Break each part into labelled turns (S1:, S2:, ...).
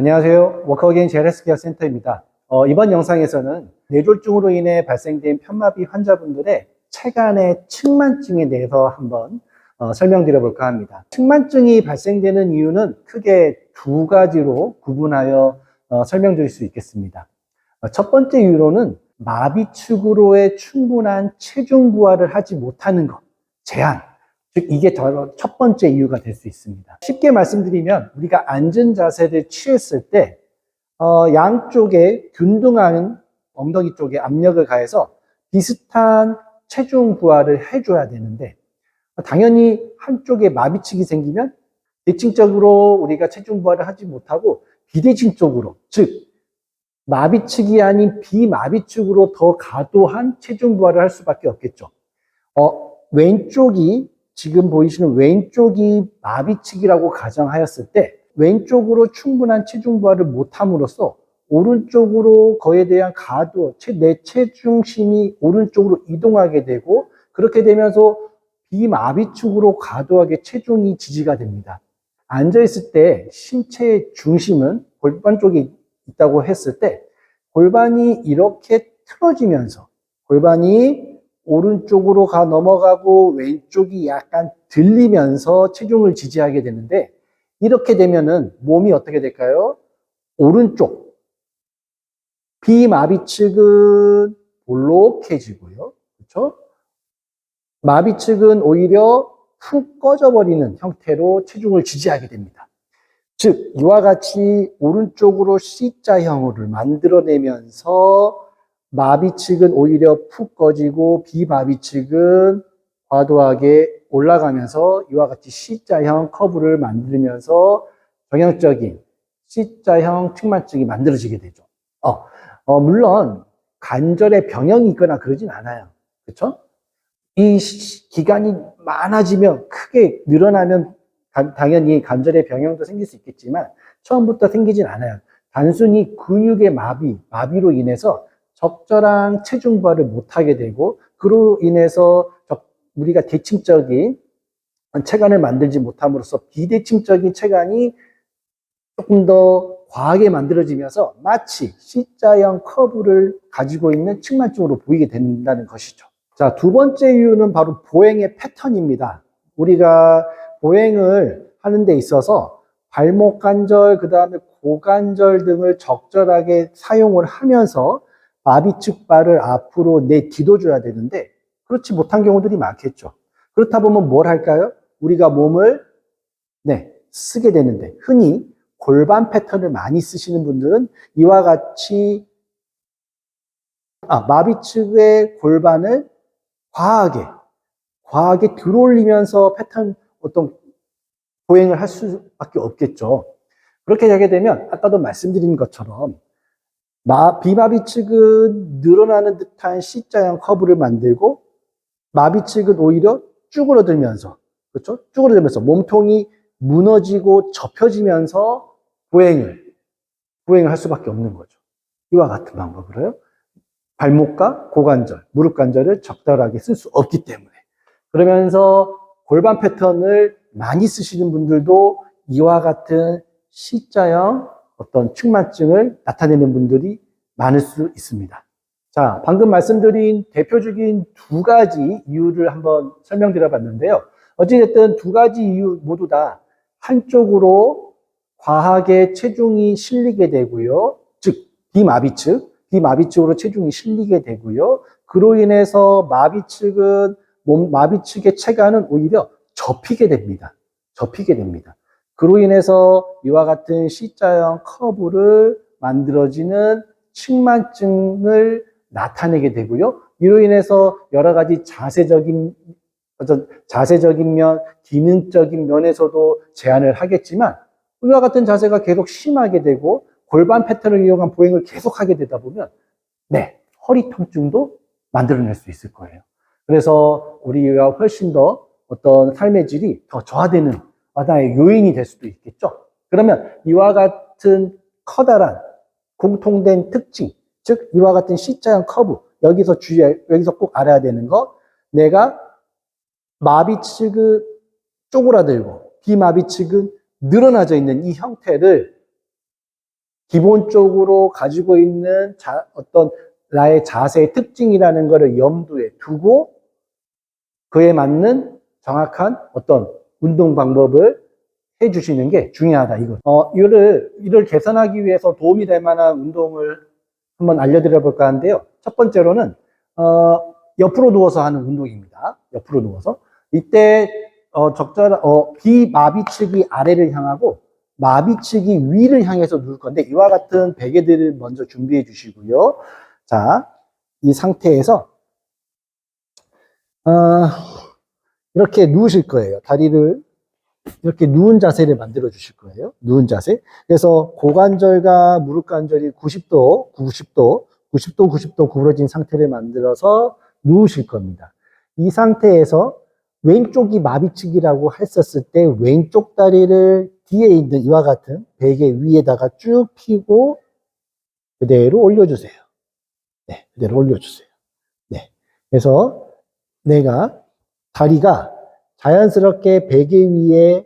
S1: 안녕하세요. 워커게인 헬스케어 센터입니다. 이번 영상에서는 뇌졸중으로 인해 발생된 편마비 환자분들의 체간의 측만증에 대해서 한번 설명드려 볼까 합니다. 측만증이 발생되는 이유는 크게 두 가지로 구분하여 설명드릴 수 있겠습니다. 첫 번째 이유로는 마비축으로의 충분한 체중 부하를 하지 못하는 것, 제한. 즉 이게 첫 번째 이유가 될 수 있습니다. 쉽게 말씀드리면 우리가 앉은 자세를 취했을 때 양쪽에 균등한 엉덩이 쪽에 압력을 가해서 비슷한 체중 부하를 해줘야 되는데 당연히 한쪽에 마비축이 생기면 대칭적으로 우리가 체중 부하를 하지 못하고 비대칭적으로, 즉 마비축이 아닌 비마비축으로 더 과도한 체중 부하를 할 수밖에 없겠죠. 왼쪽이 지금 보이시는 왼쪽이 마비축이라고 가정하였을 때 왼쪽으로 충분한 체중 부하를 못함으로써 오른쪽으로 거에 대한 가도, 내 체중심이 오른쪽으로 이동하게 되고 그렇게 되면서 비마비축으로 과도하게 체중이 지지가 됩니다. 앉아있을 때 신체의 중심은 골반 쪽에 있다고 했을 때 골반이 이렇게 틀어지면서 골반이 오른쪽으로 넘어가고 왼쪽이 약간 들리면서 체중을 지지하게 되는데 이렇게 되면은 몸이 어떻게 될까요? 오른쪽 비마비측은 볼록해지고요. 그렇죠? 마비측은 오히려 푹 꺼져버리는 형태로 체중을 지지하게 됩니다. 즉 이와 같이 오른쪽으로 C자형을 만들어내면서 마비측은 오히려 푹 꺼지고 비마비측은 과도하게 올라가면서 이와 같이 C자형 커브를 만들면서 전형적인 C자형 측만증이 만들어지게 되죠. 물론 관절에 병형이 있거나 그러진 않아요. 그렇죠? 이 기간이 많아지면 크게 늘어나면 당연히 관절의 병형도 생길 수 있겠지만 처음부터 생기진 않아요. 단순히 근육의 마비로 인해서 적절한 체중 부하를 못하게 되고 그로 인해서 우리가 대칭적인 체간을 만들지 못함으로써 비대칭적인 체간이 조금 더 과하게 만들어지면서 마치 C자형 커브를 가지고 있는 측만증으로 보이게 된다는 것이죠. 자, 두 번째 이유는 바로 보행의 패턴입니다. 우리가 보행을 하는 데 있어서 발목 관절, 그 다음에 고관절 등을 적절하게 사용을 하면서 마비측 발을 앞으로 내딛어줘야 되는데 그렇지 못한 경우들이 많겠죠. 그렇다 보면 뭘 할까요? 우리가 몸을 쓰게 되는데 흔히 골반 패턴을 많이 쓰시는 분들은 이와 같이 마비측의 골반을 과하게 들어올리면서 패턴 어떤 보행을 할 수밖에 없겠죠. 그렇게 하게 되면 아까도 말씀드린 것처럼 비마비측은 늘어나는 듯한 C자형 커브를 만들고 마비측은 오히려 쭈그러들면서 그렇죠? 쭈그러들면서 몸통이 무너지고 접혀지면서 보행을 할 수밖에 없는 거죠. 이와 같은 방법으로요. 발목과 고관절, 무릎 관절을 적절하게 쓸 수 없기 때문에. 그러면서 골반 패턴을 많이 쓰시는 분들도 이와 같은 C자형 어떤 측만증을 나타내는 분들이 많을 수 있습니다. 자, 방금 말씀드린 대표적인 두 가지 이유를 한번 설명드려 봤는데요. 어찌됐든 두 가지 이유 모두 다 한쪽으로 과하게 체중이 실리게 되고요. 즉, 비마비측으로 체중이 실리게 되고요. 그로 인해서 마비측의 체간은 오히려 접히게 됩니다. 그로 인해서 이와 같은 C자형 커브를 만들어지는 측만증을 나타내게 되고요. 이로 인해서 여러 가지 자세적인 면, 기능적인 면에서도 제한을 하겠지만 이와 같은 자세가 계속 심하게 되고 골반 패턴을 이용한 보행을 계속하게 되다 보면 허리 통증도 만들어낼 수 있을 거예요. 그래서 우리가 훨씬 더 어떤 삶의 질이 더 저하되는 하나의 요인이 될 수도 있겠죠. 그러면 이와 같은 커다란 공통된 특징, 즉 이와 같은 C자형 커브, 여기서 꼭 알아야 되는 거, 내가 마비측은 쪼그라들고 비마비측은 늘어나져 있는 이 형태를 기본적으로 가지고 있는 어떤 나의 자세의 특징이라는 것을 염두에 두고 그에 맞는 정확한 어떤 운동 방법을 해주시는 게 중요하다, 이거. 이를 개선하기 위해서 도움이 될 만한 운동을 한번 알려드려 볼까 하는데요. 첫 번째로는, 옆으로 누워서 하는 운동입니다. 옆으로 누워서. 이때, 비마비측이 아래를 향하고, 마비측이 위를 향해서 누울 건데, 이와 같은 베개들을 먼저 준비해 주시고요. 자, 이 상태에서, 이렇게 누우실 거예요. 다리를 이렇게 누운 자세를 만들어 주실 거예요. 누운 자세. 그래서 고관절과 무릎 관절이 90도 구부러진 상태를 만들어서 누우실 겁니다. 이 상태에서 왼쪽이 마비측이라고 했었을 때 왼쪽 다리를 뒤에 있는 이와 같은 베개 위에다가 쭉 펴고 그대로 올려주세요. 네, 그대로 올려주세요. 네. 그래서 다리가 자연스럽게 베개 위에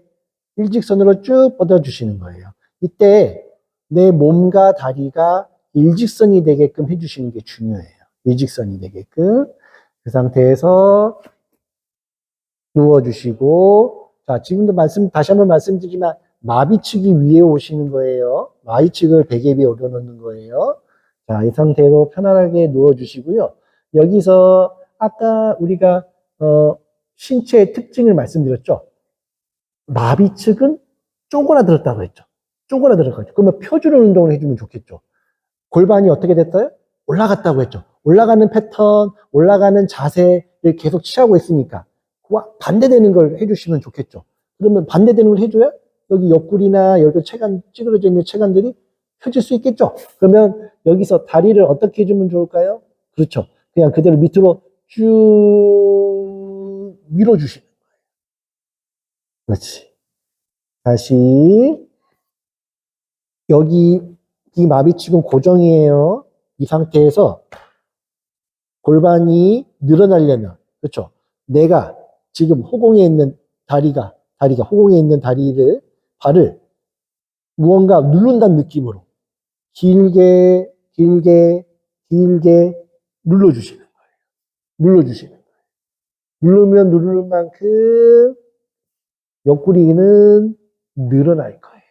S1: 일직선으로 쭉 뻗어주시는 거예요. 이때 내 몸과 다리가 일직선이 되게끔 해주시는 게 중요해요. 일직선이 되게끔. 그 상태에서 누워주시고, 자, 지금도 다시 한번 말씀드리지만, 마비측이 위에 오시는 거예요. 마비측을 베개 위에 올려놓는 거예요. 자, 이 상태로 편안하게 누워주시고요. 여기서 아까 우리가, 신체의 특징을 말씀드렸죠. 마비측은 쪼그라들었다고 했죠. 쪼그라들었죠. 그러면 펴주는 운동을 해주면 좋겠죠. 골반이 어떻게 됐어요? 올라갔다고 했죠. 올라가는 패턴, 올라가는 자세를 계속 취하고 있으니까 그와 반대되는 걸 해주시면 좋겠죠. 그러면 반대되는 걸 해줘야 여기 옆구리나 여기 찌그러져 있는 체관들이 펴질 수 있겠죠. 그러면 여기서 다리를 어떻게 해주면 좋을까요? 그렇죠. 그냥 그대로 밑으로 쭉 밀어주시는 거예요. 그렇지. 다시 여기 이 마비측은 고정이에요. 이 상태에서 골반이 늘어나려면, 그렇죠? 내가 지금 허공에 있는 다리가 허공에 있는 발을 무언가 누른다는 느낌으로 길게 눌러주시는 거예요. 눌러주시는 거예요. 누르면 누르는 만큼 옆구리는 늘어날 거예요.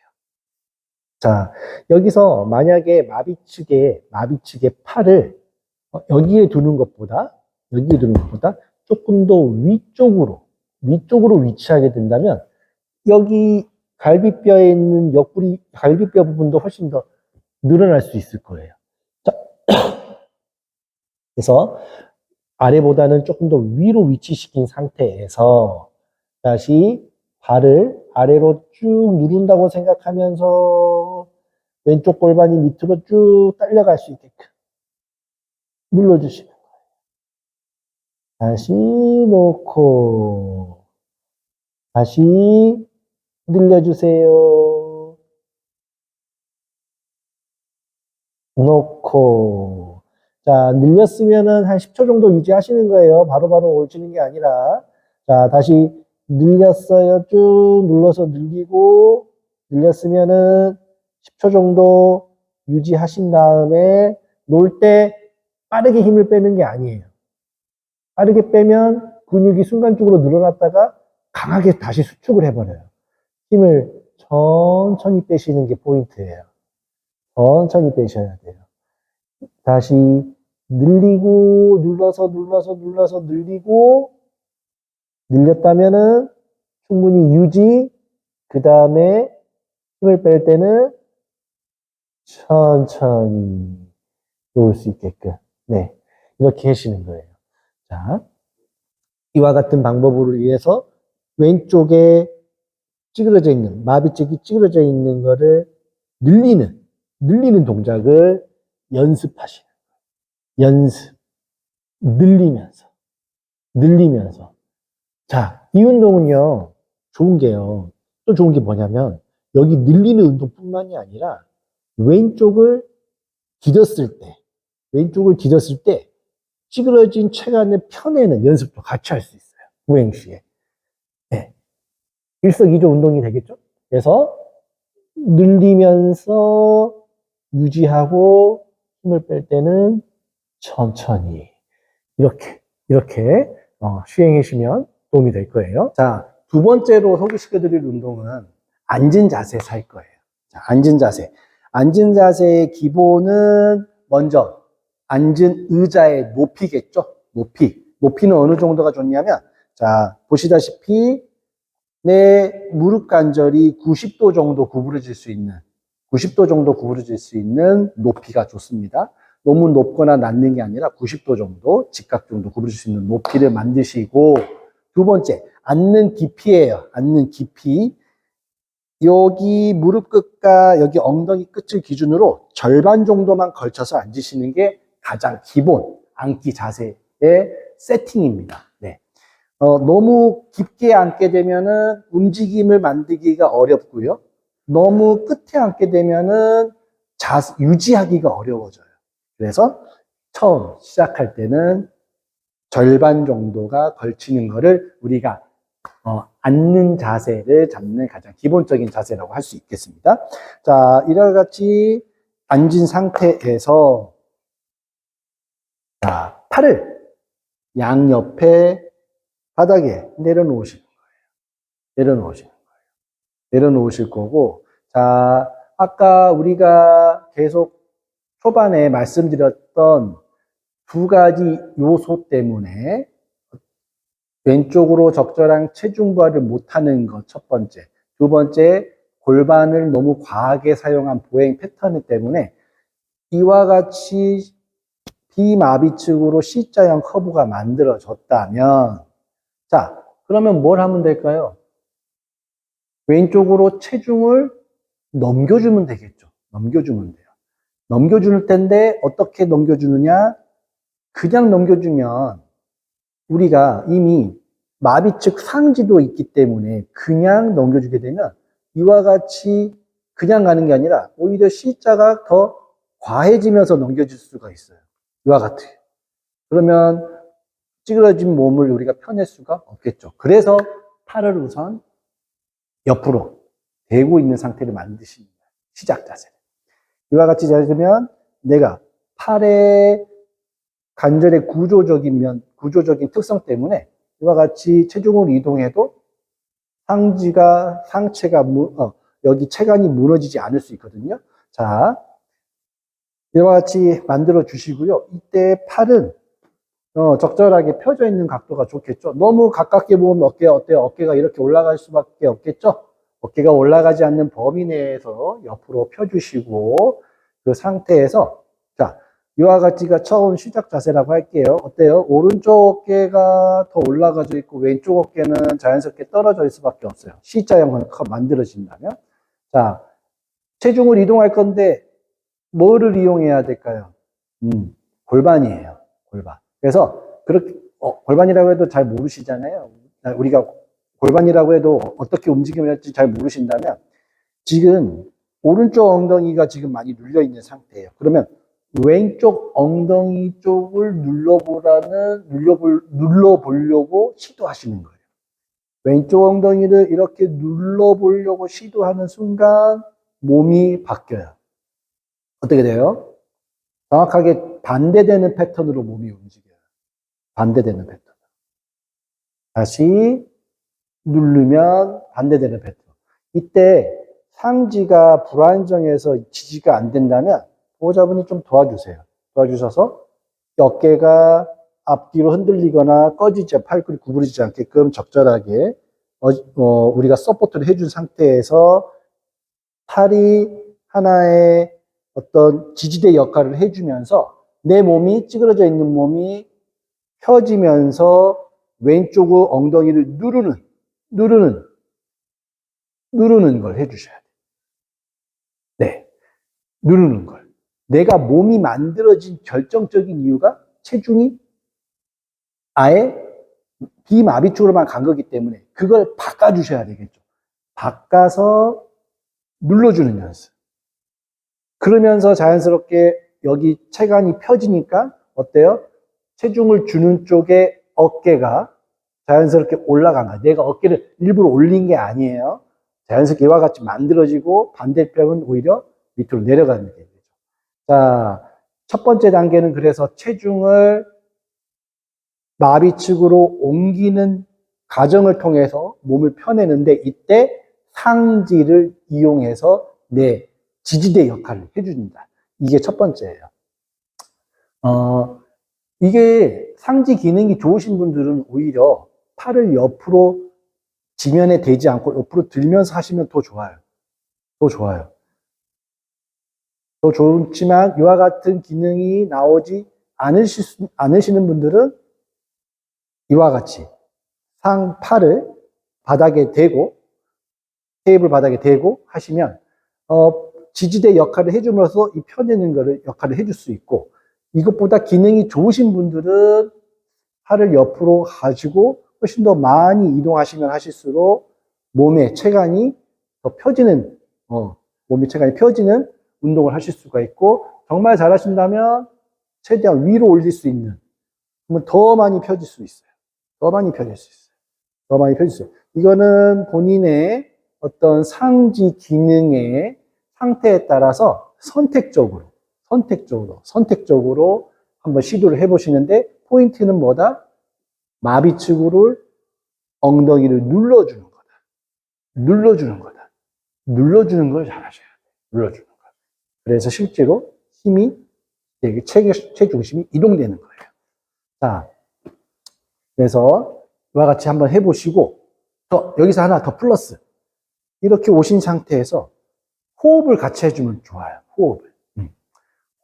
S1: 자, 여기서 만약에 마비측의 팔을 여기에 두는 것보다 조금 더 위쪽으로 위치하게 된다면 여기 갈비뼈에 있는 갈비뼈 부분도 훨씬 더 늘어날 수 있을 거예요. 자, 그래서 아래보다는 조금 더 위로 위치시킨 상태에서 다시 발을 아래로 쭉 누른다고 생각하면서 왼쪽 골반이 밑으로 쭉 딸려갈 수 있게끔 눌러주시면 다시 놓고 다시 늘려주세요. 놓고 자, 늘렸으면은 한 10초 정도 유지하시는 거예요. 바로바로 올리는 게 아니라 자, 다시 늘렸어요. 쭉 눌러서 늘리고 늘렸으면은 10초 정도 유지하신 다음에 놓을 때 빠르게 힘을 빼는 게 아니에요. 빠르게 빼면 근육이 순간적으로 늘어났다가 강하게 다시 수축을 해버려요. 힘을 천천히 빼시는 게 포인트예요. 천천히 빼셔야 돼요. 다시 늘리고 눌러서 늘리고 늘렸다면은 충분히 유지, 그 다음에 힘을 뺄 때는 천천히 놓을 수 있게끔 네, 이렇게 하시는 거예요. 자, 이와 같은 방법으로 위해서 왼쪽에 찌그러져 있는 마비쪽이 찌그러져 있는 거를 늘리는 동작을 연습하시는 거예요. 연습 늘리면서 자, 이 운동은요 좋은 게요. 또 좋은 게 뭐냐면 여기 늘리는 운동뿐만이 아니라 왼쪽을 디뎠을 때 찌그러진 체관을 펴내는 연습도 같이 할 수 있어요. 우행시에. 네. 일석이조 운동이 되겠죠? 그래서 늘리면서 유지하고 힘을 뺄 때는 천천히 이렇게 시행해 주시면 도움이 될 거예요. 자, 두 번째로 소개시켜 드릴 운동은 앉은 자세에서 할 거예요. 자, 앉은 자세. 앉은 자세의 기본은 먼저 앉은 의자의 높이겠죠? 높이는 어느 정도가 좋냐면, 자, 보시다시피 내 무릎 관절이 90도 정도 구부러질 수 있는 높이가 좋습니다. 너무 높거나 낮는 게 아니라 90도 정도, 직각 정도 구부러질 수 있는 높이를 만드시고, 두 번째, 앉는 깊이예요. 앉는 깊이. 여기 무릎 끝과 여기 엉덩이 끝을 기준으로 절반 정도만 걸쳐서 앉으시는 게 가장 기본 앉기 자세의 세팅입니다. 네. 너무 깊게 앉게 되면은 움직임을 만들기가 어렵고요. 너무 끝에 앉게 되면은 유지하기가 어려워져요. 그래서 처음 시작할 때는 절반 정도가 걸치는 거를 우리가 앉는 자세를 잡는 가장 기본적인 자세라고 할 수 있겠습니다. 자, 이와 같이 앉은 상태에서 자, 팔을 양옆에 바닥에 내려놓으실 거고, 자, 아까 우리가 계속 초반에 말씀드렸던 두 가지 요소 때문에 왼쪽으로 적절한 체중 부하를 못하는 것, 첫 번째. 두 번째, 골반을 너무 과하게 사용한 보행 패턴 때문에 이와 같이 비마비측으로 C자형 커브가 만들어졌다면, 자, 그러면 뭘 하면 될까요? 왼쪽으로 체중을 넘겨주면 되겠죠. 넘겨주면 돼요. 넘겨줄 텐데 어떻게 넘겨주느냐? 그냥 넘겨주면 우리가 이미 마비측 상지도 있기 때문에 그냥 넘겨주게 되면 이와 같이 그냥 가는 게 아니라 오히려 C자가 더 과해지면서 넘겨질 수가 있어요. 이와 같이. 그러면 찌그러진 몸을 우리가 펴낼 수가 없겠죠. 그래서 팔을 우선 옆으로 대고 있는 상태를 만드시는 거예요. 시작 자세. 이와 같이 자세면 내가 팔의 관절의 구조적인 특성 때문에 이와 같이 체중을 이동해도 여기 체간이 무너지지 않을 수 있거든요. 자, 이와 같이 만들어 주시고요. 이때 팔은 적절하게 펴져 있는 각도가 좋겠죠. 너무 가깝게 보면 어때요? 어깨가 이렇게 올라갈 수밖에 없겠죠. 어깨가 올라가지 않는 범위 내에서 옆으로 펴주시고 그 상태에서 자, 이와 같이가 처음 시작 자세라고 할게요. 어때요? 오른쪽 어깨가 더 올라가져 있고 왼쪽 어깨는 자연스럽게 떨어져 있을 수밖에 없어요. C자형을 만들어진다면. 자, 체중을 이동할 건데 뭐를 이용해야 될까요? 골반이에요. 골반. 그래서 그렇게 골반이라고 해도 잘 모르시잖아요. 우리가 골반이라고 해도 어떻게 움직임을 할지 잘 모르신다면 지금 오른쪽 엉덩이가 지금 많이 눌려 있는 상태예요. 그러면 왼쪽 엉덩이 쪽을 눌러보려고 시도하시는 거예요. 왼쪽 엉덩이를 이렇게 눌러보려고 시도하는 순간 몸이 바뀌어요. 어떻게 돼요? 정확하게 반대되는 패턴으로 몸이 움직여요. 반대되는 패턴. 다시 누르면 반대되는 패턴. 이때 상지가 불안정해서 지지가 안 된다면 보호자분이 좀 도와주세요. 도와주셔서 어깨가 앞뒤로 흔들리거나 팔꿈치 구부러지지 않게끔 적절하게 우리가 서포트를 해준 상태에서 팔이 하나의 어떤 지지대 역할을 해주면서 내 몸이 찌그러져 있는 몸이 펴지면서 왼쪽 엉덩이를 누르는 걸 해주셔야 돼요. 네. 누르는 걸. 내가 몸이 만들어진 결정적인 이유가 체중이 아예 비마비축으로만 간 거기 때문에 그걸 바꿔주셔야 되겠죠. 바꿔서 눌러주는 연습. 그러면서 자연스럽게 여기 체간이 펴지니까 어때요? 체중을 주는 쪽에 어깨가 자연스럽게 올라간 거야. 내가 어깨를 일부러 올린 게 아니에요. 자연스럽게 이와 같이 만들어지고 반대편은 오히려 밑으로 내려가는 게 되죠. 자, 첫 번째 단계는 그래서 체중을 마비측으로 옮기는 과정을 통해서 몸을 펴내는데 이때 상지를 이용해서 내 지지대 역할을 해줍니다. 이게 첫 번째예요. 이게 상지 기능이 좋으신 분들은 오히려 팔을 옆으로 지면에 대지 않고 옆으로 들면서 하시면 더 좋아요. 더 좋아요. 더 좋지만 이와 같은 기능이 나오지 않으시는 분들은 이와 같이 팔을 바닥에 대고 테이블 바닥에 대고 하시면 지지대 역할을 해줌으로써 이 펴내는 거를 역할을 해줄 수 있고 이것보다 기능이 좋으신 분들은 팔을 옆으로 가지고 훨씬 더 많이 이동하시면 하실수록 몸의 체간이 더 펴지는 몸의 체간이 펴지는 운동을 하실 수가 있고 정말 잘하신다면 최대한 위로 올릴 수 있는 그러면 더 많이 펴질 수 있어요. 더 많이 펴질 수 있어요. 더 많이 펴질 수 있어요. 이거는 본인의 어떤 상지 기능의 상태에 따라서 선택적으로 한번 시도를 해보시는데 포인트는 뭐다? 마비측으로 엉덩이를 눌러주는 거다. 눌러주는 거다. 눌러주는 걸 잘하셔야 돼요. 눌러주는 거. 그래서 실제로 힘이 되게 체중심이 이동되는 거예요. 자, 그래서 이와 같이 한번 해보시고 여기서 하나 더 플러스. 이렇게 오신 상태에서 호흡을 같이 해주면 좋아요.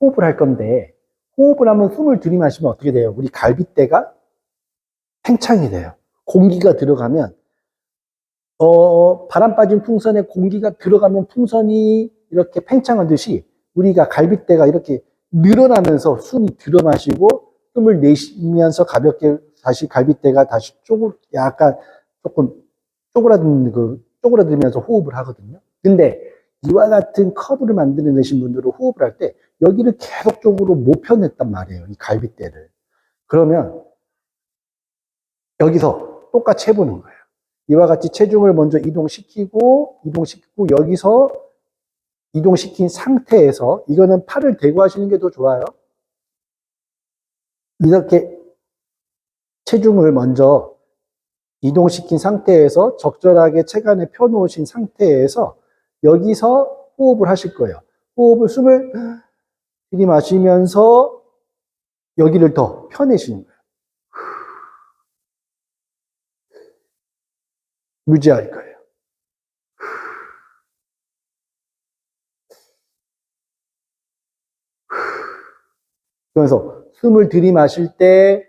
S1: 호흡을 할 건데 호흡을 하면 숨을 들이마시면 어떻게 돼요? 우리 갈비대가 팽창이 돼요. 공기가 들어가면 바람 빠진 풍선에 공기가 들어가면 풍선이 이렇게 팽창하듯이 우리가 갈비대가 이렇게 늘어나면서 숨이 들어마시고 숨을 내쉬면서 가볍게 다시 갈비대가 다시 약간 조금 쪼그라들면서 호흡을 하거든요. 근데 이와 같은 커브를 만들어내신 분들은 호흡을 할 때 여기를 계속적으로 못 펴냈단 말이에요. 이 갈비대를. 그러면 여기서 똑같이 해보는 거예요. 이와 같이 체중을 먼저 이동시키고 여기서 이동시킨 상태에서 이거는 팔을 대고 하시는 게 더 좋아요. 이렇게 체중을 먼저 이동시킨 상태에서 적절하게 체간에 펴놓으신 상태에서 여기서 호흡을 하실 거예요. 숨을 들이마시면서 여기를 더 펴내시는 거예요. 유지할 거예요. 그래서 숨을 들이마실 때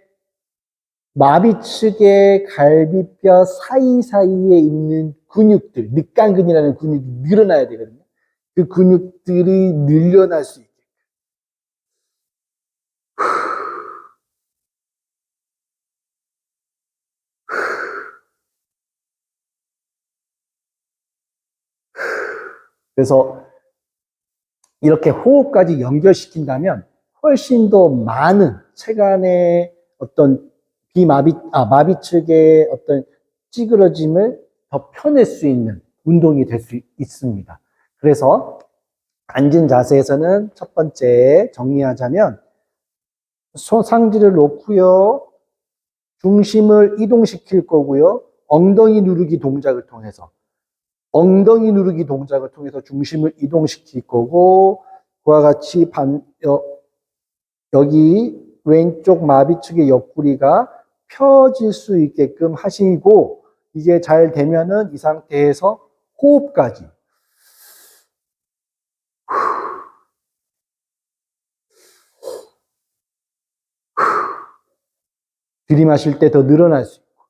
S1: 마비측의 갈비뼈 사이사이에 있는 근육들, 늑간근이라는 근육이 늘어나야 되거든요. 그 근육들이 늘려날 수 있게. 그래서 이렇게 호흡까지 연결시킨다면 훨씬 더 많은 체간의 어떤 마비측의 어떤 찌그러짐을 더 펴낼 수 있는 운동이 될 수 있습니다. 그래서 앉은 자세에서는 첫 번째 정리하자면 상지를 놓고요. 중심을 이동시킬 거고요. 엉덩이 누르기 동작을 통해서 중심을 이동시킬 거고 그와 같이 여기 왼쪽 마비측의 옆구리가 펴질 수 있게끔 하시고 이게 잘 되면은 이 상태에서 호흡까지 들이마실 때 더 늘어날 수 있고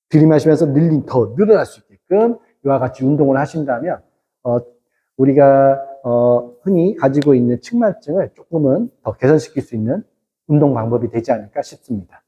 S1: 들이마시면서 더 늘어날 수 있게끔 이와 같이 운동을 하신다면 우리가 흔히 가지고 있는 측만증을 조금은 더 개선시킬 수 있는 운동 방법이 되지 않을까 싶습니다.